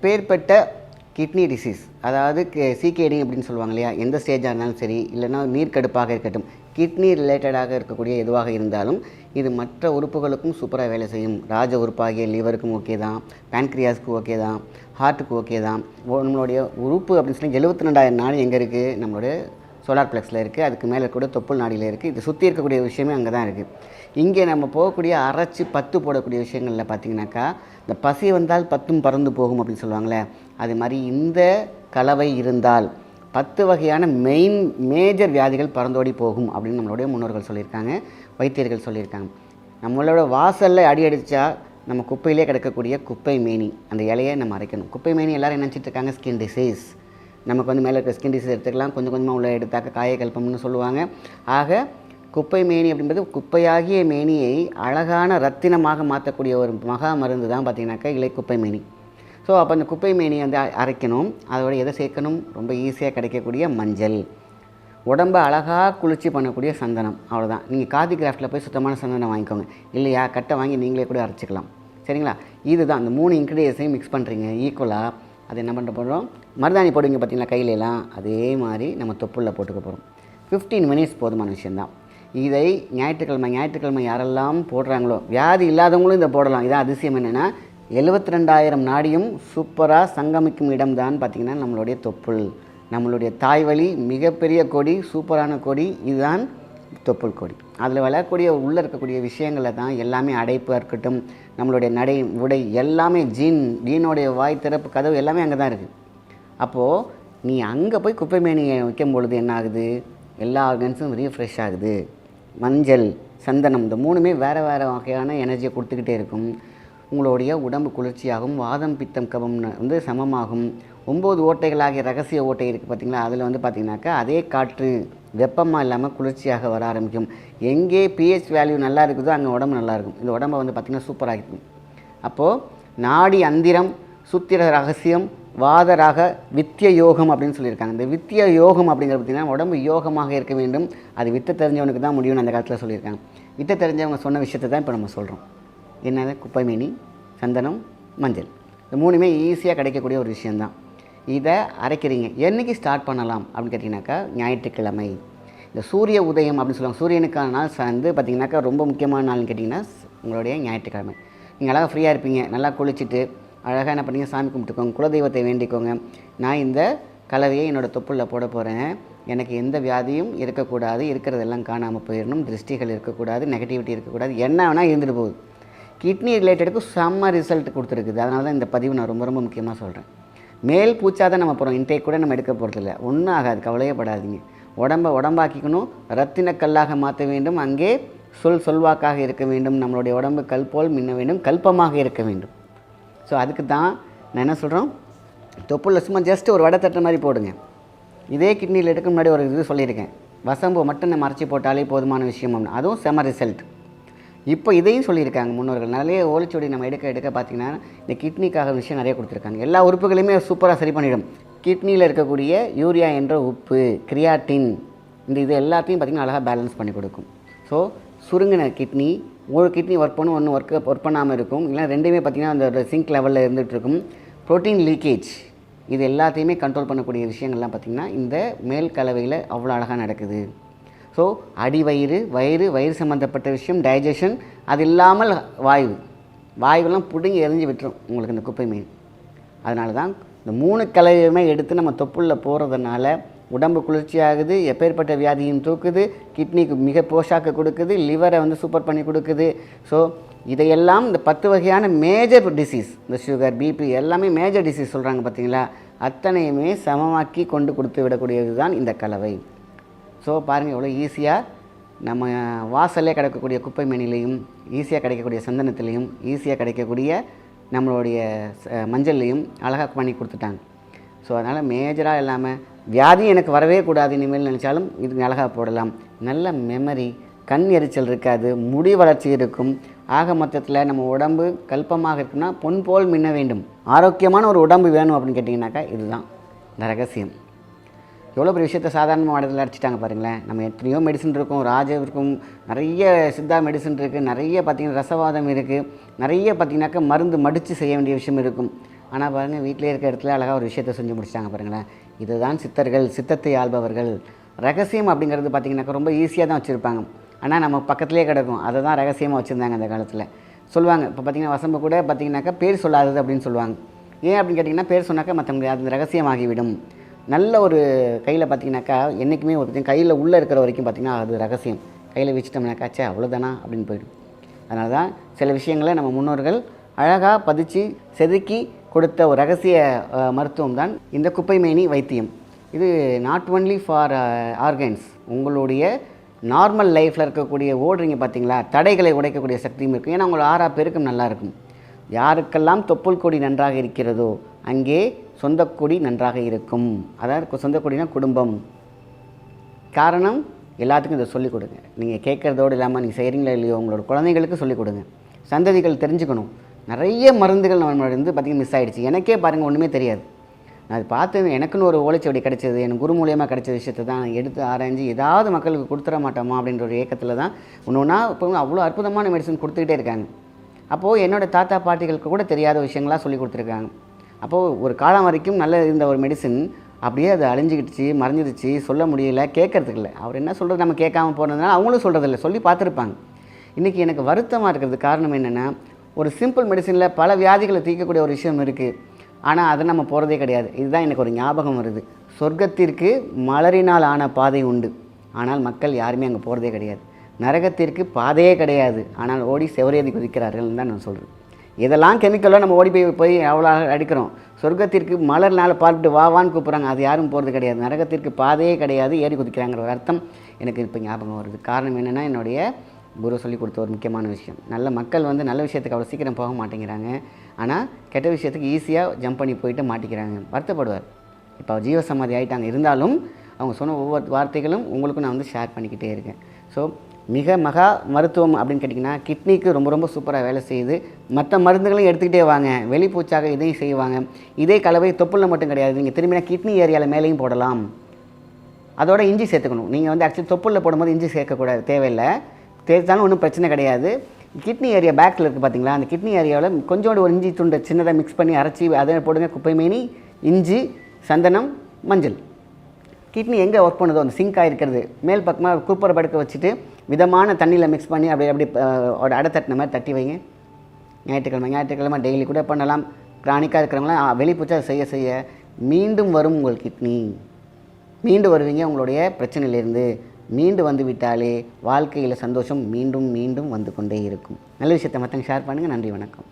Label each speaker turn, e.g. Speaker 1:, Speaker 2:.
Speaker 1: பேர்பட்ட kidney disease, அதாவது CKD அப்படின்னு சொல்லுவாங்க இல்லையா, எந்த ஸ்டேஜாக இருந்தாலும் சரி, இல்லைன்னா நீர்க்கடுப்பாக இருக்கட்டும், கிட்னி ரிலேட்டடாக இருக்கக்கூடிய எதுவாக இருந்தாலும் இது மற்ற உறுப்புகளுக்கும் சூப்பராக வேலை செய்யும். ராஜ உறுப்பாகிய லிவருக்கும் ஓகே தான், பேன்க்ரியாஸ்க்கு ஓகே தான், ஹார்ட்டுக்கு ஓகே தான். நம்மளுடைய உறுப்பு அப்படின்னு சொல்லி 72,000 நாடி எங்கே இருக்குது? நம்மளுடைய சோலார் ப்ளெக்ஸில் இருக்குது. அதுக்கு மேலே இருக்கக்கூடிய தொப்புள் நாடியில் இருக்குது. இது சுற்றி இருக்கக்கூடிய விஷயமே அங்கே தான் இருக்குது. இங்கே நம்ம போகக்கூடிய அரைச்சி பத்து போடக்கூடிய விஷயங்களில் பார்த்திங்கனாக்கா, இந்த பசி வந்தால் பத்தும் பறந்து போகும் அப்படின்னு சொல்லுவாங்களே, அது மாதிரி இந்த கலவை இருந்தால் 10 வகையான மேஜர் வியாதிகள் பறந்தோடி போகும் அப்படின்னு நம்மளுடைய முன்னோர்கள் சொல்லியிருக்காங்க, வைத்தியர்கள் சொல்லியிருக்காங்க. நம்மளோட வாசலில் அடி அடித்தா நம்ம குப்பையிலே கிடக்கக்கூடிய குப்பை மேனி, அந்த இலையை நம்ம அரைக்கணும். குப்பை மேனி எல்லோரும் நினச்சிட்டு இருக்காங்க ஸ்கின் டிசீஸ், நமக்கு வந்து மேலே இருக்க ஸ்கின் டிசீஸ் எடுத்துக்கலாம், கொஞ்சம் கொஞ்சமாக உள்ள எடுத்தாக்க காயக்கல்பம்னு சொல்லுவாங்க. ஆக குப்பை மேனி அப்படின்றது குப்பையாகிய மேனியை அழகான ரத்தினமாக மாற்றக்கூடிய ஒரு மகா மருந்து தான் பார்த்திங்கனாக்கா இலை குப்பை மேனி. ஸோ அப்போ அந்த குப்பை மேனியை வந்து அரைக்கணும். அதோட எதை சேர்க்கணும்? ரொம்ப ஈஸியாக கிடைக்கக்கூடிய மஞ்சள், உடம்பை அழகாக குளிர்ச்சி பண்ணக்கூடிய சந்தனம், அவ்வளோதான். நீங்கள் காதி கிராஃப்டில் போய் சுத்தமான சந்தனம் வாங்கிக்கோங்க, இல்லையா கட்டை வாங்கி நீங்களே கூட அரைச்சிக்கலாம், சரிங்களா? இதுதான் இந்த 3 இன்க்ரீடியன்ஸையும் மிக்ஸ் பண்ணுறீங்க ஈக்குவலாக. அது என்ன பண்ண போகிறோம்? மருதாணி போடுவீங்க பார்த்தீங்களா கையிலலாம், அதே மாதிரி நம்ம தொப்புளில் போட்டுக்க போகிறோம். 15 மினிட்ஸ் போதுமான விஷயந்தான். இதை ஞாயிற்றுக்கிழமை யாரெல்லாம் போடுறாங்களோ, வியாதி இல்லாதவங்களும் இதை போடலாம். இதான் அதிசயம் என்னென்னா, 72,000 நாடியும் சூப்பராக சங்கமிக்கும் இடம் தான் பார்த்திங்கன்னா நம்மளுடைய தொப்புள். நம்மளுடைய தாய்வழி மிகப்பெரிய கொடி, சூப்பரான கொடி, இதுதான் தொப்புள் கொடி. அதில் விளையக்கூடிய உள்ளே இருக்கக்கூடிய விஷயங்களில் தான் எல்லாமே அடைப்பாக இருக்கட்டும், நம்மளுடைய நடை உடை எல்லாமே ஜீனோடைய வாய் திறப்பு கதவு எல்லாமே அங்கே தான் இருக்குது. அப்போது நீ அங்கே போய் குப்பை மேனியை வைக்கும் பொழுது என்ன ஆகுது? எல்லா ஆர்கன்ஸும் ரீஃப்ரெஷ் ஆகுது. மஞ்சள், சந்தனம், இந்த 3மே வேறு வகையான எனர்ஜியை கொடுத்துக்கிட்டே இருக்கும். உங்களுடைய உடம்பு குளிர்ச்சியாகும், வாதம் பித்தம் கபம் வந்து சமமாகும். 9 ஓட்டைகளாகிய ரகசிய ஓட்டை இருக்குது பார்த்திங்களா, அதில் வந்து பார்த்திங்கனாக்கா அதே காற்று வெப்பமாக இல்லாமல் குளிர்ச்சியாக வர ஆரம்பிக்கும். எங்கே பிஹெச் வேல்யூ நல்லா இருக்குதோ அங்கே உடம்பு நல்லாயிருக்கும். இந்த உடம்பை வந்து பார்த்திங்கன்னா சூப்பராக இருக்கும். அப்போது நாடி அந்திரம், சூத்திர ரகசியம், வாதராக வித்திய யோகம் அப்படின்னு சொல்லியிருக்காங்க. இந்த வித்திய யோகம் அப்படிங்கிறது பார்த்திங்கன்னா உடம்பு யோகமாக இருக்க வேண்டும். அது வித்தை தெரிஞ்சவனுக்கு தான் முடியும்னு அந்த காலத்தில் சொல்லியிருக்காங்க. வித்தை தெரிஞ்சவங்க சொன்ன விஷயத்தை தான் இப்போ நம்ம சொல்கிறோம். என்னது? குப்பை மேனி, சந்தனம், மஞ்சள், இந்த 3மே ஈஸியாக கிடைக்கக்கூடிய ஒரு விஷயந்தான். இதை அரைக்கிறீங்க. என்றைக்கு ஸ்டார்ட் பண்ணலாம் அப்படின்னு கேட்டிங்கனாக்கா, ஞாயிற்றுக்கிழமை. இந்த சூரிய உதயம் அப்படின்னு சொல்லுவாங்க, சூரியனுக்கான நாள் வந்து பார்த்திங்கனாக்கா ரொம்ப முக்கியமான நாள்னு கேட்டிங்கன்னா உங்களுடைய ஞாயிற்றுக்கிழமை. நீங்கள் அழகாக ஃப்ரீயாக இருப்பீங்க, நல்லா குளிச்சுட்டு அழகாக என்ன பண்ணீங்க, சாமி கும்பிட்டுக்கோங்க, குலதெய்வத்தை வேண்டிக்கோங்க. நான் இந்த கலவையை என்னோடய தொப்புளில் போட போகிறேன், எனக்கு எந்த வியாதியும் இருக்கக்கூடாது, இருக்கிறதெல்லாம் காணாமல் போயிடணும், திருஷ்டிகள் இருக்கக்கூடாது, நெகட்டிவிட்டி இருக்கக்கூடாது, என்ன வேணால் இருந்துட்டு போகுது. கிட்னி ரிலேட்டடுக்கு செம்ம ரிசல்ட் கொடுத்துருக்குது. அதனால தான் இந்த பதிவு நான் ரொம்ப ரொம்ப முக்கியமாக சொல்கிறேன். மேல் பூச்சாக தான் நம்ம போகிறோம், இன்டேக் கூட நம்ம எடுக்க போகிறதில்ல, ஒன்றும் ஆகாது, கவலையப்படாதீங்க. உடம்பாக்கிக்கணும், ரத்தின கல்லாக மாற்ற வேண்டும், அங்கே சொல்வாக்காக இருக்க வேண்டும், நம்மளுடைய உடம்பு கல் போல் மின்ன வேண்டும், கல்பமாக இருக்க வேண்டும். ஸோ அதுக்கு தான் நான் என்ன சொல்கிறோம், தொப்புளில் சும்மா ஜஸ்ட் ஒரு வடை தட்டுற மாதிரி போடுங்க. இதே கிட்னியில் எடுக்க முன்னாடி ஒரு இது சொல்லியிருக்கேன், வசம்பு மட்டும் நம்ம அரைச்சி போட்டாலே போதுமான விஷயம் அப்படின்னு, அதுவும் செம ரிசல்ட். இப்போ இதையும் சொல்லியிருக்காங்க முன்னோர்கள். நிறைய ஓலைச்சுவடி நம்ம எடுக்க பார்த்திங்கன்னா இந்த கிட்னிக்காக விஷயம் நிறைய கொடுத்துருக்காங்க. எல்லா உறுப்புகளையுமே சூப்பராக சரி பண்ணிவிடும். கிட்னியில் இருக்கக்கூடிய யூரியா என்ற உப்பு, கிரியாட்டின், இது எல்லாத்தையும் பார்த்திங்கன்னா அழகாக பேலன்ஸ் பண்ணி கொடுக்கும். ஸோ சுருங்கின கிட்னி, ஒரு கிட்னி ஒர்க் பண்ணும், ஒன்று ஒர்க் பண்ணாமல் இருக்கும், இல்லை ரெண்டுமே பார்த்திங்கன்னா அந்த சிங்க் லெவலில் இருந்துகிட்ருக்கும். ப்ரோட்டீன் லீக்கேஜ், இது எல்லாத்தையுமே கண்ட்ரோல் பண்ணக்கூடிய விஷயங்கள்லாம் பார்த்திங்கன்னா இந்த மேல் கலவையில் அவ்வளோ அழகாக நடக்குது. ஸோ அடி வயிறு சம்மந்தப்பட்ட விஷயம், டைஜஷன், அது இல்லாமல் வாயுவெல்லாம் பிடுங்கி எரிஞ்சு விட்டுரும் உங்களுக்கு இந்த குப்பை மீன். அதனால தான் இந்த 3 கலவையுமே எடுத்து நம்ம தொப்புளில் போகிறதுனால உடம்பு குளிர்ச்சியாகுது, எப்பேற்பட்ட வியாதியும் தூக்குது, கிட்னிக்கு மிக போஷாக்கு கொடுக்குது, லிவரை வந்து சூப்பர் பண்ணி கொடுக்குது. ஸோ இதையெல்லாம் இந்த 10 வகையான மேஜர் டிசீஸ், இந்த சுகர், பிபி எல்லாமே மேஜர் டிசீஸ் சொல்கிறாங்க பார்த்திங்களா, அத்தனையுமே சமமாக்கி கொண்டு கொடுத்து விடக்கூடியது தான் இந்த கலவை. ஸோ பாருங்கள் எவ்வளோ ஈஸியாக நம்ம வாசல்லே கிடைக்கக்கூடிய குப்பை மேனிலையும், ஈஸியாக கிடைக்கக்கூடிய சந்தனத்துலேயும், ஈஸியாக கிடைக்கக்கூடிய நம்மளுடைய மஞ்சள்லேயும் அழகாக பண்ணி கொடுத்துட்டாங்க. ஸோ அதனால் மேஜராக இல்லாமல் வியாதி எனக்கு வரவே கூடாது இனிமேல் நினச்சாலும் இது அழகாக போடலாம். நல்ல மெமரி, கண் எரிச்சல் இருக்காது, முடி வளர்ச்சி இருக்கும். ஆக மொத்தத்தில் நம்ம உடம்பு கல்பமாக இருக்குன்னா பொன் போல் மின்ன வேண்டும். ஆரோக்கியமான ஒரு உடம்பு வேணும் அப்படின்னு கேட்டிங்கனாக்கா இதுதான் இந்த ரகசியம். எவ்வளோ பெரிய விஷயத்தை சாதாரண மாடலில் அடிச்சிட்டாங்க பாருங்களேன். நம்ம எத்தனையோ மெடிசன் இருக்கும், ராஜம் இருக்கும், நிறைய சித்தா மெடிசன் இருக்குது, நிறைய பார்த்திங்கன்னா ரசவாதம் இருக்குது, நிறைய பார்த்திங்கனாக்கா மருந்து மடித்து செய்ய வேண்டிய விஷயம் இருக்கும். ஆனால் பாருங்கள் வீட்டிலே இருக்க இடத்துல அழகாக ஒரு விஷயத்தை செஞ்சு முடிச்சிட்டாங்க பாருங்களேன். இதுதான் சித்தர்கள், சித்தத்தை ஆள்பவர்கள். ரகசியம் அப்படிங்கிறது பார்த்திங்கனாக்கா ரொம்ப ஈஸியாக தான் வச்சுருப்பாங்க. ஆனால் நம்ம பக்கத்துலேயே கிடக்கும். அதை தான் ரகசியமாக வச்சுருந்தாங்க அந்த காலத்தில். சொல்லுவாங்க இப்போ பார்த்திங்கன்னா வசம்பு கூட பார்த்திங்கனாக்கா பேர் சொல்லாதது அப்படின்னு சொல்லுவாங்க. ஏன் அப்படின்னு கேட்டிங்கன்னா பேர் சொன்னாக்கா மற்றவங்க அது ரகசியமாகிவிடும். நல்ல ஒரு கையில் பார்த்திங்கனாக்கா என்றைக்குமே ஒரு கையில் உள்ளே இருக்கிற வரைக்கும் பார்த்திங்கன்னா அது ரகசியம். கையில் வச்சுட்டோம்னாக்கா சே அவ்வளோதானா அப்படின்னு போயிடும். அதனால தான் சில விஷயங்களை நம்ம முன்னோர்கள் அழகாக பதிச்சு செதுக்கி கொடுத்த ஒரு ரகசிய மருத்துவம் தான் இந்த குப்பைமேனி வைத்தியம். இது நாட் ஒன்லி ஃபார் ஆர்கன்ஸ், உங்களுடைய நார்மல் லைஃப்பில் இருக்கக்கூடிய ஓடுறீங்க பார்த்தீங்களா, தடைகளை உடைக்கக்கூடிய சக்தியும் இருக்கும். ஏன்னா உங்களோட ஆறா பெருக்கம் நல்லாயிருக்கும். யாருக்கெல்லாம் தொப்புள் கொடி நன்றாக இருக்கிறதோ அங்கே சொந்தக்கொடி நன்றாக இருக்கும். அதாவது சொந்தக்கொடினா குடும்பம். காரணம் எல்லாத்துக்கும் இதை சொல்லிக் கொடுங்க. நீங்கள் கேட்குறதோடு இல்லாமல் நீங்கள் செய்கிறீங்களா இல்லையோ உங்களோட குழந்தைங்களுக்கு சொல்லிக் கொடுங்க. சந்ததிகள் தெரிஞ்சுக்கணும். நிறைய மருந்துகள் நம்மளோட பார்த்திங்கன்னா மிஸ் ஆகிடுச்சு. எனக்கே பாருங்கள் ஒன்றுமே தெரியாது. நான் அது பார்த்து எனக்குன்னு ஒரு ஓலைச்சுவடி கிடச்சிது, எனக்கு குரு மூலியமாக கிடைச்ச விஷயத்தை தான் எடுத்து ஆராய்ஞ்சு ஏதாவது மக்களுக்கு கொடுத்துட மாட்டோமா அப்படின்ற ஒரு ஏக்கத்தில் தான் ஒன்று இப்போ அவ்வளோ அற்புதமான மெடிசன் கொடுத்துக்கிட்டே இருக்காங்க. அப்போது என்னோடய தாத்தா பாட்டிகளுக்கு கூட தெரியாத விஷயங்களாக சொல்லி கொடுத்துருக்காங்க. அப்போது ஒரு காலம் வரைக்கும் நல்ல இருந்த ஒரு மெடிசன் அப்படியே அது அழிஞ்சிக்கிடுச்சு, மறைஞ்சிடுச்சு, சொல்ல முடியல, கேட்கறதுக்கு இல்லை. அவர் என்ன சொல்கிறது நம்ம கேட்காம போனதுனால அவங்களும் சொல்கிறதில்ல, சொல்லி பார்த்துருப்பாங்க. இன்றைக்கி எனக்கு வருத்தமாக இருக்கிறது காரணம் என்னென்னா, ஒரு சிம்பிள் மெடிசனில் பல வியாதிகளை தீர்க்கக்கூடிய ஒரு விஷயம் இருக்குது. ஆனால் அதை நம்ம போகிறதே கிடையாது. இதுதான் எனக்கு ஒரு ஞாபகம் வருது. சொர்க்கத்திற்கு மலரினால் ஆன பாதை உண்டு, ஆனால் மக்கள் யாருமே அங்கே போகிறதே கிடையாது. நரகத்திற்கு பாதையே கிடையாது, ஆனால் ஓடி செவரேறி குதிக்கிறார்கள்னு தான் நான் சொல்கிறேன். இதெல்லாம் கெமிக்கலோ நம்ம ஓடி போய் அவ்வளோ அடிக்கிறோம். சொர்க்கத்திற்கு மலர்னால் பார்த்துட்டு வான்னு கூப்பிட்றாங்க, அது யாரும் போகிறது கிடையாது. நரகத்திற்கு பாதையே கிடையாது, ஏறி குதிக்கிறாங்கிற ஒரு அர்த்தம் எனக்கு இப்போ ஞாபகம் வருது. காரணம் என்னென்னா, என்னுடைய குரு சொல்லி கொடுத்த ஒரு முக்கியமான விஷயம். நல்ல மக்கள் நல்ல விஷயத்துக்கு அவ்வளோ சீக்கிரம் போக மாட்டேங்கிறாங்க. ஆனால் கெட்ட விஷயத்துக்கு ஈஸியாக ஜம்ப் பண்ணி போயிட்டு மாட்டிக்கிறாங்க. வருத்தப்படுவார். இப்போ ஜீவசமாதி ஆகிட்டாங்க. இருந்தாலும் அவங்க சொன்ன ஒவ்வொரு வார்த்தைகளும் உங்களுக்கும் நான் ஷேர் பண்ணிக்கிட்டே இருக்கேன். ஸோ மிக மகா மருத்துவம் அப்படின்னு கேட்டிங்கன்னா கிட்னிக்கு ரொம்ப ரொம்ப சூப்பராக வேலை செய்யுது. மற்ற மருந்துகளையும் எடுத்துக்கிட்டே வாங்க. வெளிப்பூச்சாக இதையும் செய்வாங்க. இதே கலவை தொப்புளில் மட்டும் கிடையாது. நீங்கள் திரும்பினா கிட்னி ஏரியாவில் மேலேயும் போடலாம். அதோட இஞ்சி சேர்த்துக்கணும். நீங்கள் ஆக்சுவலி தொப்புளில் போடும்போது இஞ்சி சேர்க்கக்கூடாது, தேவையில்லை. தேய்த்தாலும் ஒன்றும் பிரச்சனை கிடையாது. கிட்னி ஏரியா பேக்கில் இருக்குது பார்த்தீங்களா, அந்த கிட்னி ஏரியாவில் கொஞ்சோண்டு ஒரு இஞ்சி துண்டை சின்னதாக மிக்ஸ் பண்ணி அரைச்சி அதை போடுங்க. குப்பைமேனி, இஞ்சி, சந்தனம், மஞ்சள். கிட்னி எங்கே ஒர்க் பண்ணுதோ அந்த சிங்காக இருக்கிறது மேல் பக்கமாக குப்பரை படுக்க வச்சுட்டு மிதமான தண்ணியில் மிக்ஸ் பண்ணி அப்படி அடை தட்டின மாதிரி தட்டி வைங்க. ஞாயிற்றுக்கிழமை டெய்லி கூட பண்ணலாம். கிரானிக்காக இருக்கிறவங்களாம் வெளிப்பூச்சா செய்ய மீண்டும் வரும் உங்கள் கிட்னி. மீண்டும் வருவீங்க உங்களுடைய பிரச்சனையிலேருந்து. மீண்டு வந்து விட்டாலே வாழ்க்கையில் சந்தோஷம் மீண்டும் மீண்டும் வந்து கொண்டே இருக்கும். நல்ல விஷயத்தை மற்றவங்க ஷேர் பண்ணுங்கள். நன்றி, வணக்கம்.